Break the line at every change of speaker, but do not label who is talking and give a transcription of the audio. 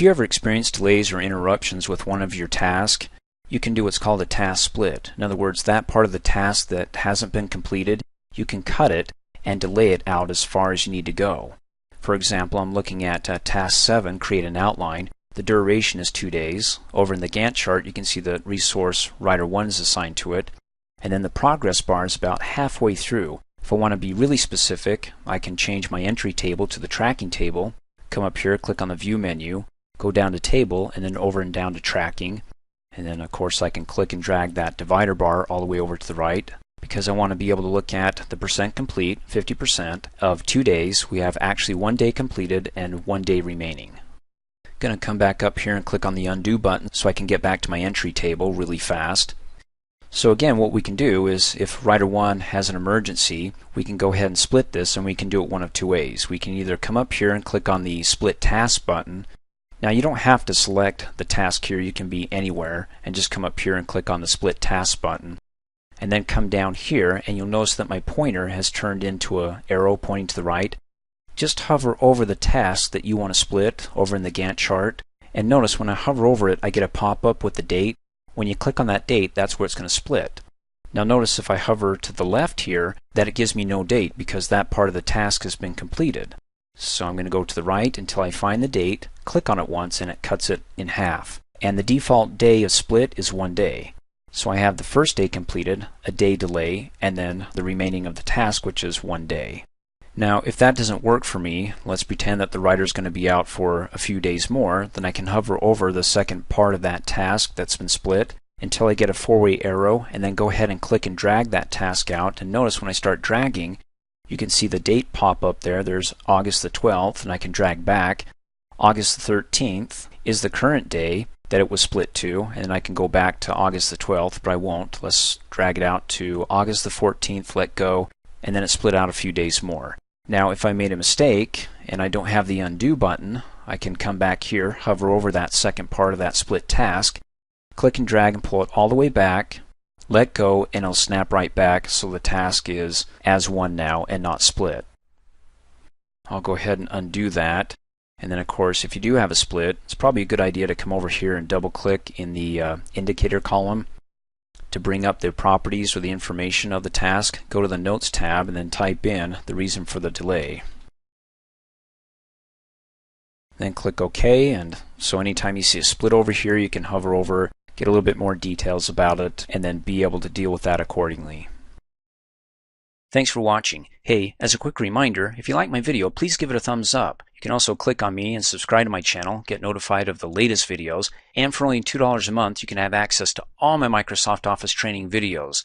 If you ever experience delays or interruptions with one of your tasks, you can do what's called a task split. In other words, that part of the task that hasn't been completed, you can cut it and delay it out as far as you need to go. For example, I'm looking at task 7, create an outline. The duration is 2 days. Over in the Gantt chart, you can see the resource writer 1 is assigned to it. And then the progress bar is about halfway through. If I want to be really specific, I can change my entry table to the tracking table, come up here, click on the view menu, go down to table, and then over and down to tracking. And then of course I can click and drag that divider bar all the way over to the right. Because I want to be able to look at the percent complete, 50% of 2 days, we have actually 1 day completed and 1 day remaining. I'm going to come back up here and click on the undo button so I can get back to my entry table really fast. So again, what we can do is if writer 1 has an emergency, we can go ahead and split this, and we can do it one of two ways. We can either come up here and click on the split task button. Now you don't have to select the task here, you can be anywhere and just come up here and click on the split task button and then come down here, and you'll notice that my pointer has turned into an arrow pointing to the right. Just hover over the task that you want to split over in the Gantt chart, and notice when I hover over it I get a pop-up with the date. When you click on that date, that's where it's going to split. Now notice if I hover to the left here that it gives me no date because that part of the task has been completed. So I'm going to go to the right until I find the date, click on it once, and it cuts it in half. And the default day of split is 1 day. So I have the first day completed, a day delay, and then the remaining of the task, which is 1 day. Now if that doesn't work for me, let's pretend that the writer's going to be out for a few days more, then I can hover over the second part of that task that's been split until I get a 4-way arrow, and then go ahead and click and drag that task out. And notice when I start dragging, you can see the date pop up there. There's August the 12th, and I can drag back. August the 13th is the current day that it was split to, and I can go back to August the 12th, but I won't. Let's drag it out to August the 14th, let go, and then it split out a few days more. Now if I made a mistake and I don't have the undo button, I can come back here, hover over that second part of that split task, click and drag and pull it all the way back, let go, and it'll snap right back so the task is as one now and not split. I'll go ahead and undo that. And then of course if you do have a split, it's probably a good idea to come over here and double click in the indicator column to bring up the properties or the information of the task. Go to the Notes tab and then type in the reason for the delay. Then click OK, and so anytime you see a split over here you can hover over, get a little bit more details about it, and then be able to deal with that accordingly. Thanks for watching. Hey, as a quick reminder, if you like my video, please give it a thumbs up. You can also click on me and subscribe to my channel, get notified of the latest videos, and for only $2 a month you can have access to all my Microsoft Office training videos.